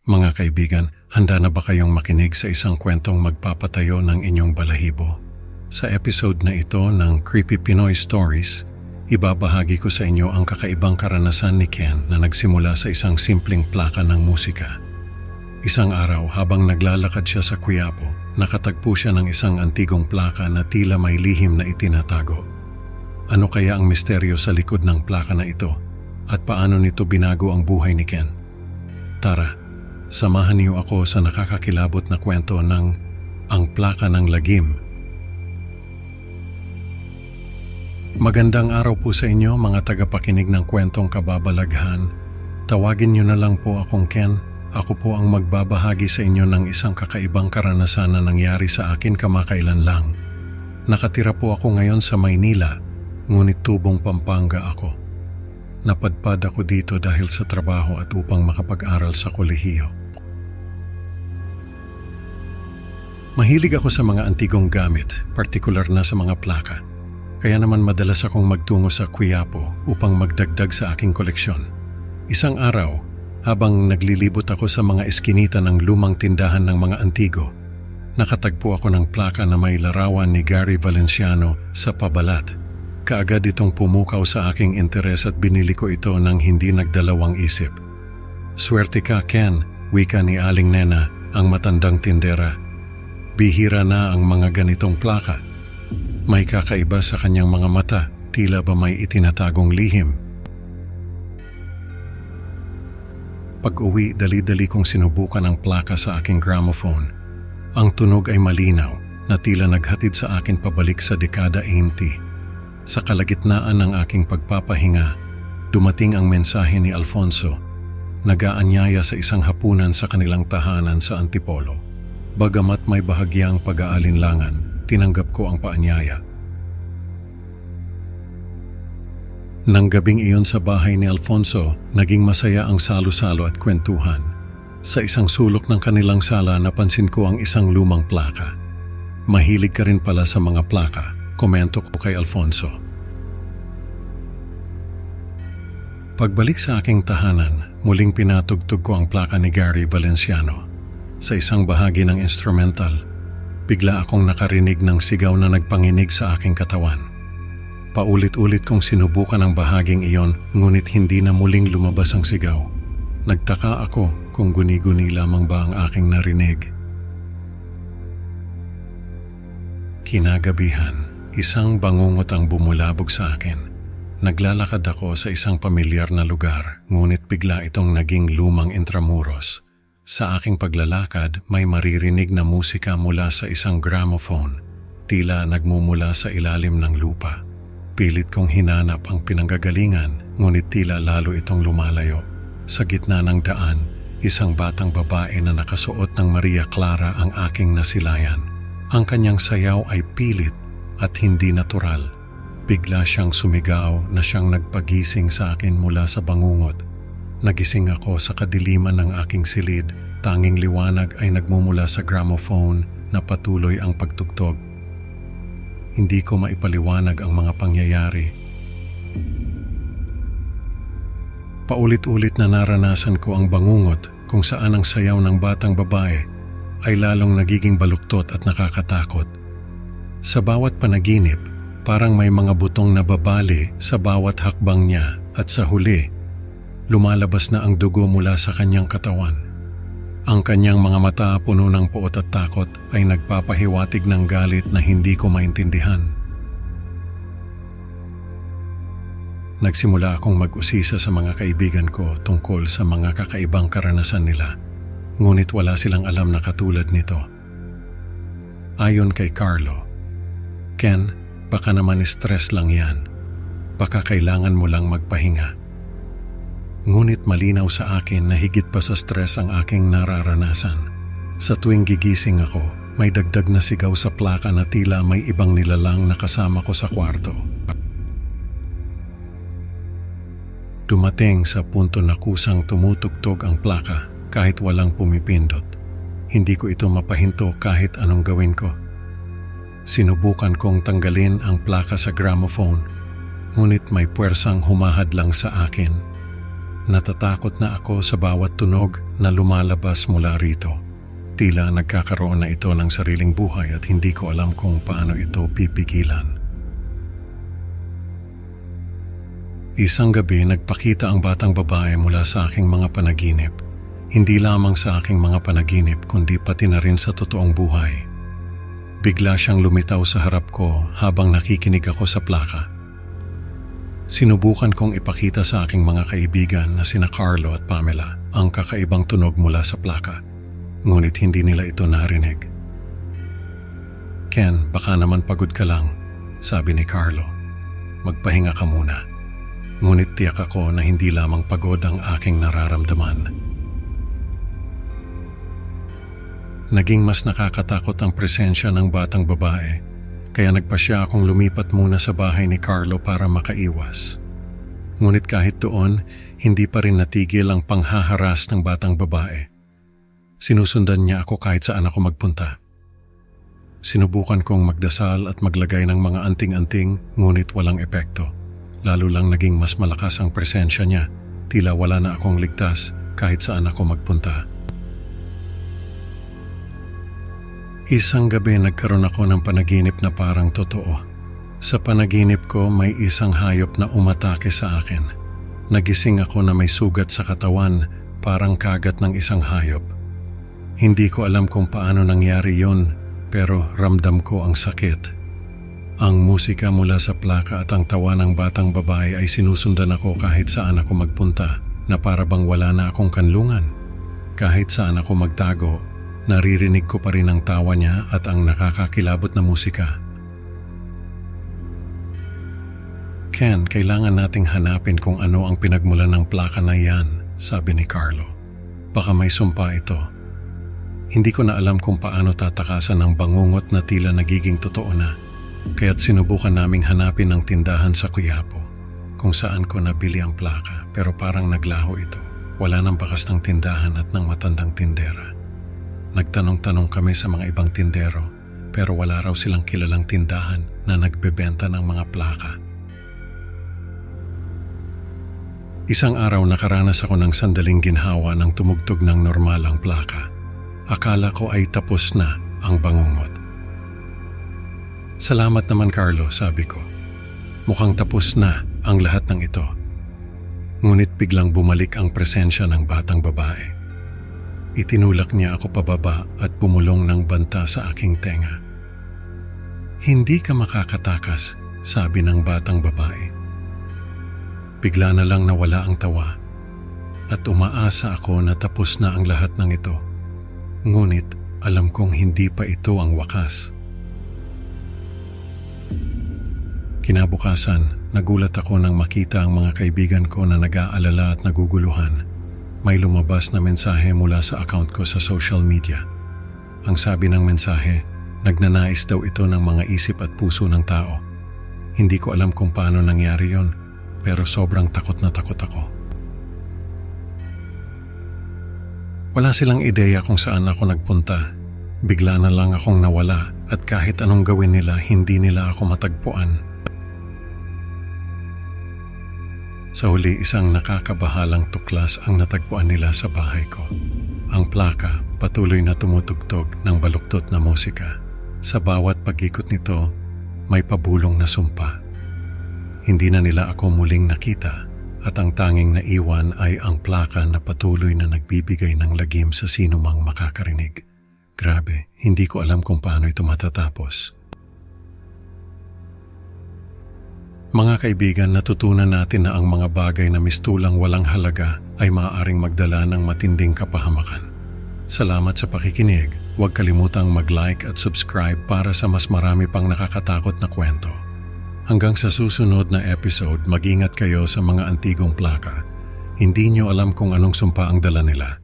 Mga kaibigan, handa na ba kayong makinig sa isang kwentong magpapatayo ng inyong balahibo? Sa episode na ito ng Creepy Pinoy Stories, ibabahagi ko sa inyo ang kakaibang karanasan ni Ken na nagsimula sa isang simpleng plaka ng musika. Isang araw habang naglalakad siya sa Quiapo, nakatagpo siya ng isang antigong plaka na tila may lihim na itinatago. Ano kaya ang misteryo sa likod ng plaka na ito at paano nito binago ang buhay ni Ken? Tara, samahan niyo ako sa nakakakilabot na kwento ng Ang Plaka ng Lagim. Magandang araw po sa inyo mga tagapakinig ng kwentong kababalaghan. Tawagin niyo na lang po akong Ken. Ako po ang magbabahagi sa inyo ng isang kakaibang karanasan na nangyari sa akin kamakailan lang. Nakatira po ako ngayon sa Maynila, ngunit tubong Pampanga ako. Napadpad ako dito dahil sa trabaho at upang makapag-aral sa kolehiyo. Mahilig ako sa mga antigong gamit, partikular na sa mga plaka. Kaya naman madalas akong magtungo sa Quiapo upang magdagdag sa aking koleksyon. Isang araw, habang naglilibot ako sa mga eskinita ng lumang tindahan ng mga antigo, nakatagpo ako ng plaka na may larawan ni Gary Valenciano sa pabalat. Kaagad itong pumukaw sa aking interes at binili ko ito nang hindi nagdalawang isip. Swerte ka, Ken, wika ni Aling Nena, ang matandang tindera. Bihira na ang mga ganitong plaka. May kakaiba sa kanyang mga mata, tila ba may itinatagong lihim. Pag-uwi, dali-dali kong sinubukan ang plaka sa aking gramophone. Ang tunog ay malinaw, na tila naghatid sa akin pabalik sa dekada 80. Sa kalagitnaan ng aking pagpapahinga, dumating ang mensahe ni Alfonso, nag-aanyaya sa isang hapunan sa kanilang tahanan sa Antipolo. Bagamat may bahagyang pag-aalinlangan, tinanggap ko ang paanyaya. Nang gabing iyon sa bahay ni Alfonso, naging masaya ang salo-salo at kwentuhan. Sa isang sulok ng kanilang sala, napansin ko ang isang lumang plaka. Mahilig ka rin pala sa mga plaka, komento ko kay Alfonso. Pagbalik sa aking tahanan, muling pinatugtog ko ang plaka ni Gary Valenciano. Sa isang bahagi ng instrumental, bigla akong nakarinig ng sigaw na nagpanginig sa aking katawan. Paulit-ulit kong sinubukan ang bahaging iyon, ngunit hindi na muling lumabas ang sigaw. Nagtaka ako kung guni-guni lamang ba ang aking narinig. Kinagabihan, isang bangungot ang bumulabog sa akin. Naglalakad ako sa isang pamilyar na lugar, ngunit bigla itong naging lumang Intramuros. Sa aking paglalakad, may maririnig na musika mula sa isang gramophone, tila nagmumula sa ilalim ng lupa. Pilit kong hinanap ang pinanggagalingan, ngunit tila lalo itong lumalayo. Sa gitna ng daan, isang batang babae na nakasuot ng Maria Clara ang aking nasilayan. Ang kanyang sayaw ay pilit at hindi natural. Bigla siyang sumigaw na siyang nagpagising sa akin mula sa bangungot. Nagising ako sa kadiliman ng aking silid, tanging liwanag ay nagmumula sa gramophone na patuloy ang pagtugtog. Hindi ko maipaliwanag ang mga pangyayari. Paulit-ulit na naranasan ko ang bangungot kung saan ang sayaw ng batang babae ay lalong nagiging baluktot at nakakatakot. Sa bawat panaginip, parang may mga butong na babali sa bawat hakbang niya at sa huli, lumalabas na ang dugo mula sa kanyang katawan. Ang kanyang mga mata puno ng puot at takot ay nagpapahiwatig ng galit na hindi ko maintindihan. Nagsimula akong mag-usisa sa mga kaibigan ko tungkol sa mga kakaibang karanasan nila, ngunit wala silang alam na katulad nito. Ayon kay Carlo, Ken, baka naman stress lang yan. Baka kailangan mo lang magpahinga. Ngunit malinaw sa akin na higit pa sa stress ang aking nararanasan. Sa tuwing gigising ako, may dagdag na sigaw sa plaka na tila may ibang nilalang na kasama ko sa kwarto. Dumating sa punto na kusang tumutugtog ang plaka kahit walang pumipindot. Hindi ko ito mapahinto kahit anong gawin ko. Sinubukan kong tanggalin ang plaka sa gramophone, ngunit may puwersang humahadlang sa akin. Natatakot na ako sa bawat tunog na lumalabas mula rito. Tila nagkakaroon na ito ng sariling buhay at hindi ko alam kung paano ito pipigilan. Isang gabi nagpakita ang batang babae mula sa aking mga panaginip. Hindi lamang sa aking mga panaginip kundi pati na rin sa totoong buhay. Bigla siyang lumitaw sa harap ko habang nakikinig ako sa plaka. Sinubukan kong ipakita sa aking mga kaibigan na sina Carlo at Pamela ang kakaibang tunog mula sa plaka. Ngunit hindi nila ito narinig. "Ken, baka naman pagod ka lang," sabi ni Carlo. "Magpahinga ka muna." Ngunit tiyak ako na hindi lamang pagod ang aking nararamdaman. Naging mas nakakatakot ang presensya ng batang babae, kaya nagpasya akong lumipat muna sa bahay ni Carlo para makaiwas. Ngunit kahit doon, hindi pa rin natigil ang panghaharas ng batang babae. Sinusundan niya ako kahit saan ako magpunta. Sinubukan kong magdasal at maglagay ng mga anting-anting, ngunit walang epekto. Lalo lang naging mas malakas ang presensya niya, tila wala na akong ligtas kahit saan ako magpunta. Isang gabi nagkaroon ako ng panaginip na parang totoo. Sa panaginip ko may isang hayop na umatake sa akin. Nagising ako na may sugat sa katawan, parang kagat ng isang hayop. Hindi ko alam kung paano nangyari yon, pero ramdam ko ang sakit. Ang musika mula sa plaka at ang tawa ng batang babae ay sinusundan ako kahit saan ako magpunta, na para bang wala na akong kanlungan. Kahit saan ako magtago, naririnig ko pa rin ang tawa niya at ang nakakakilabot na musika. "Ken, kailangan nating hanapin kung ano ang pinagmulan ng plaka na yan," sabi ni Carlo. "Baka may sumpa ito." Hindi ko na alam kung paano tatakasan ang bangungot na tila nagiging totoo na. Kaya't sinubukan naming hanapin ang tindahan sa Quiapo kung saan ko nabili ang plaka, pero parang naglaho ito. Wala nang bakas ng tindahan at ng matandang tindera. Nagtanong-tanong kami sa mga ibang tindero, pero wala raw silang kilalang tindahan na nagbebenta ng mga plaka. Isang araw nakaranas ako ng sandaling ginhawa ng tumugtog ng normal ang plaka. Akala ko ay tapos na ang bangungot. "Salamat naman Carlo," sabi ko. "Mukhang tapos na ang lahat ng ito." Ngunit biglang bumalik ang presensya ng batang babae. Itinulak niya ako pababa at bumulong ng banta sa aking tenga. "Hindi ka makakatakas," sabi ng batang babae. Bigla na lang nawala ang tawa at umaasa ako na tapos na ang lahat ng ito. Ngunit alam kong hindi pa ito ang wakas. Kinabukasan, nagulat ako nang makita ang mga kaibigan ko na nag-aalala at naguguluhan. May lumabas na mensahe mula sa account ko sa social media. Ang sabi ng mensahe, nagnanais daw ito ng mga isip at puso ng tao. Hindi ko alam kung paano nangyari yon, pero sobrang takot na takot ako. Wala silang ideya kung saan ako nagpunta. Bigla na lang akong nawala at kahit anong gawin nila, hindi nila ako matagpuan. Sa huli, isang nakakabahalang tuklas ang natagpuan nila sa bahay ko. Ang plaka patuloy na tumutugtog ng baluktot na musika. Sa bawat pag-ikot nito, may pabulong na sumpa. Hindi na nila ako muling nakita at ang tanging naiwan ay ang plaka na patuloy na nagbibigay ng lagim sa sinumang makakarinig. Grabe, hindi ko alam kung paano ito matatapos. Mga kaibigan, natutunan natin na ang mga bagay na mistulang walang halaga ay maaaring magdala ng matinding kapahamakan. Salamat sa pakikinig. Huwag kalimutang mag-like at subscribe para sa mas marami pang nakakatakot na kwento. Hanggang sa susunod na episode, mag-ingat kayo sa mga antigong plaka. Hindi nyo alam kung anong sumpa ang dala nila.